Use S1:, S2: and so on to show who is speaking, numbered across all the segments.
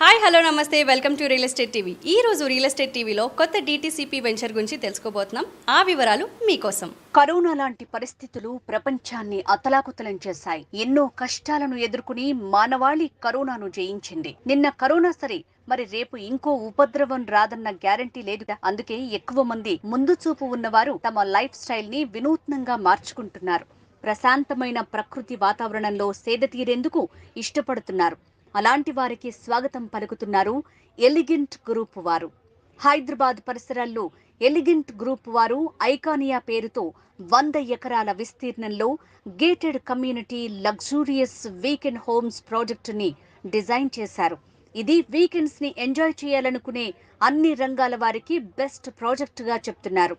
S1: Hi hello నమస్తే welcome to real estate TV. ఈ రోజు రియల్ ఎస్టేట్ టీవీలో కొత్త DTCP వెంచర్ గురించి తెలుసుకోబోతున్నాం. ఆ వివరాలు మీకోసం.
S2: కరోనా లాంటి పరిస్థితులు ప్రపంచాన్ని అతలాకుతలం చేశాయి. ఎన్నో కష్టాలను ఎదుర్కొని మానవాళి కరోనాను జయించింది. నిన్న కరోనా సరే, మరి రేపు ఇంకో ఉపద్రవం రాదన్న గ్యారంటీ లేదు. అందుకే ఎక్కువ మంది ముందు చూపు ఉన్నవారు తమ లైఫ్ స్టైల్ ని వినూత్నంగా మార్చుకుంటున్నారు. ప్రశాంతమైన ప్రకృతి వాతావరణంలో సేద తీరేందుకు ఇష్టపడుతున్నారు. అలాంటి వారికి స్వాగతం పలుకుతున్నారు ఎలిగెంట్ గ్రూప్ వారు. హైదరాబాద్ పరిసరాల్లో ఎలిగెంట్ గ్రూప్ వారు ఐకానియా పేరుతో 100 ఎకరాల విస్తీర్ణంలో gated community luxurious weekend homes ప్రాజెక్టుని డిజైన్ చేశారు. ఇది వీకెండ్స్ ని ఎంజాయ్ చేయాలనుకునే అన్ని రంగాల వారికి బెస్ట్ ప్రాజెక్టుగా చెప్తున్నారు.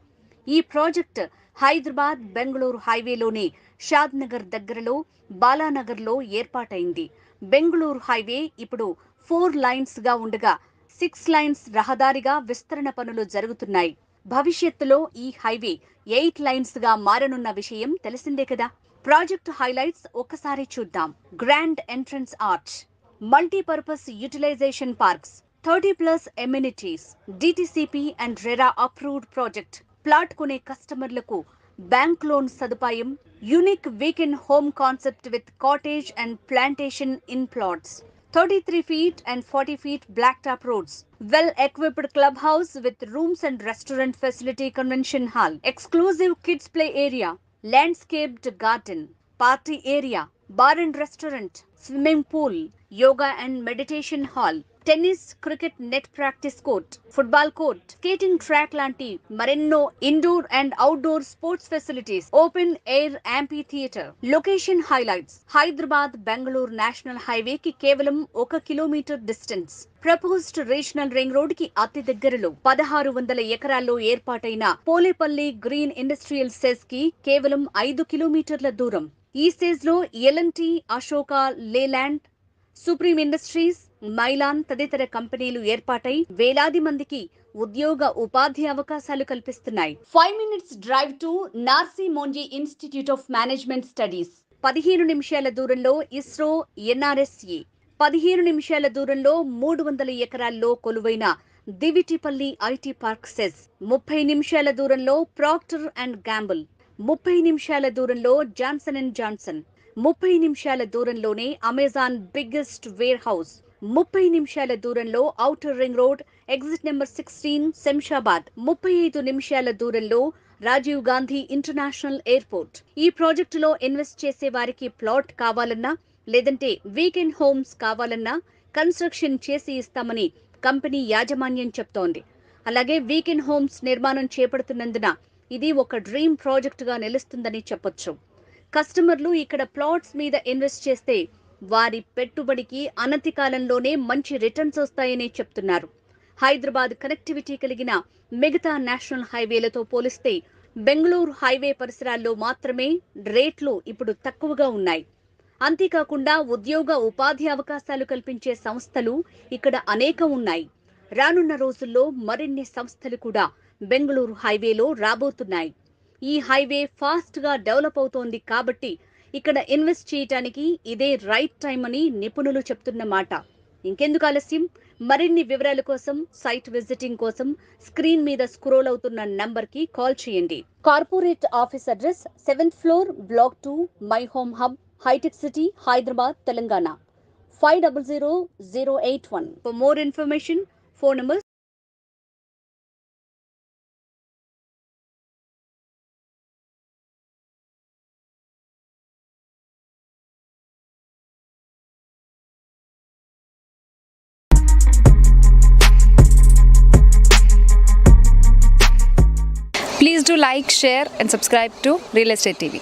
S2: ఈ ప్రాజెక్ట్ హైదరాబాద్ బెంగళూరు హైవేలోని షాద్ నగర్ దగ్గరలో బాలానగర్లో ఏర్పాటైంది. బెంగళూరు హైవే ఇప్పుడు 4 లైన్స్ గా ఉండగా 6 లైన్స్ రహదారిగా విస్తరణ పనులు జరుగుతున్నాయి. భవిష్యత్తులో ఈ హైవే 8 లైన్స్ గా మారనున్న విషయం తెలిసిందే కదా. ప్రాజెక్ట్ హైలైట్స్ ఒకసారి చూద్దాం. Grand entrance arch, multipurpose utilization parks, 30+ amenities, DTCP and RERA approved project. Plot కొనే కస్టమర్లకు బ్యాంక్ లోన్ సదుపాయం, unique weekend home concept with cottage and plantation in plots, 33 feet and 40 feet blacktop roads, well-equipped clubhouse with rooms and restaurant facility, convention hall, exclusive kids play area, landscaped garden, party area, bar and restaurant, swimming pool, yoga and meditation hall, tennis, cricket net practice court, football court, skating track లాంటి మరెన్నో indoor and outdoor sports facilities, open air amphitheatre. Location highlights: Hyderabad Bengaluru national highway కి కేవలం 1 kilometre distance. Proposed regional ring road కి అతి దగ్గరలో 1600 ఎకరాల్లో ఏర్పాటైన Polepally green industrial SEZ కి కేవలం 5 కిలోమీటర్ల దూరం. ఈ సెజ్ లో L&T, అశోక లేలాండ్, సుప్రీం ఇండస్ట్రీస్, మైలాన్ తదితర కంపెనీలు ఏర్పాటై వేలాది మందికి ఉపాధి అవకాశాలు కల్పిస్తున్నాయి. 5 minutes drive to Narsee Monjee institute of management studies. 15 నిమిషాల దూరంలో ఇస్రో NRSE. 15 నిమిషాల దూరంలో 300 ఎకరాల్లో కొలువైన దివిటిపల్లి IT పార్క్ సెజ్. 30 నిమిషాల దూరంలో ప్రాక్టర్ అండ్ గ్యాంబుల్. 30 నిమిషాల దూరంలో జాన్సన్ అండ్ జాన్సన్. 30 నిమిషాల దూరంలోనే అమెజాన్ బిగ్గెస్ట్ వేర్ హౌస్. 30 నిమిషాల దూరంలో outer ring road, exit number 16 Shamshabad. 35 నిమిషాల దూరంలో రాజీవ్ గాంధీ ఇంటర్నేషనల్ ఎయిర్పోర్ట్. ఈ ప్రాజెక్టులో ఇన్వెస్ట్ చేసే వారికి ప్లాట్ కావాలన్నా, లేదంటే వీకెండ్ హోమ్స్ కావాలన్నా కన్స్ట్రక్షన్ చేసి ఇస్తామని కంపెనీ యాజమాన్యం చెప్తోంది. అలాగే వీకెండ్ హోమ్స్ నిర్మాణం చేపడుతున్నందున ఇది ఒక డ్రీమ్ ప్రాజెక్టుగా నిలుస్తుందని చెప్పొచ్చు. కస్టమర్లు ఇక్కడ ప్లాట్స్ మీద ఇన్వెస్ట్ చేస్తే వారి పెట్టుబడికి అనతి కాలంలోనే మంచి రిటర్న్స్ వస్తాయని చెప్తున్నారు. హైదరాబాద్ కనెక్టివిటీ కలిగిన మిగతా నేషనల్ హైవేలతో పోలిస్తే బెంగళూరు హైవే పరిసరాల్లో మాత్రమే రేట్లు ఇప్పుడు తక్కువగా ఉన్నాయి. అంతేకాకుండా ఉపాధి అవకాశాలు కల్పించే సంస్థలు ఇక్కడ అనేకం ఉన్నాయి. రానున్న రోజుల్లో మరిన్ని సంస్థలు కూడా బెంగళూరు హైవేలో రాబోతున్నాయి. ఈ హైవే ఫాస్ట్ గా డెవలప్ అవుతోంది కాబట్టి ఇక్కడ ఇన్వెస్ట్ చేయడానికి ఇదే రైట్ టైం అని నిపుణులు చెప్తున్నమాట. ఇంకెందుకు ఆలస్యం? మరిన్ని వివరాల కోసం, సైట్ విజిటింగ్ కోసం స్క్రీన్ మీద స్క్రోల్ అవుతున్న నంబర్ కి కాల్ చేయండి. Corporate office address 7th floor, Block 2, My Home Hub, హైటెక్ City, Hyderabad, Telangana. 500081. For more information, phone number
S3: Please do like, share and subscribe to Real Estate TV.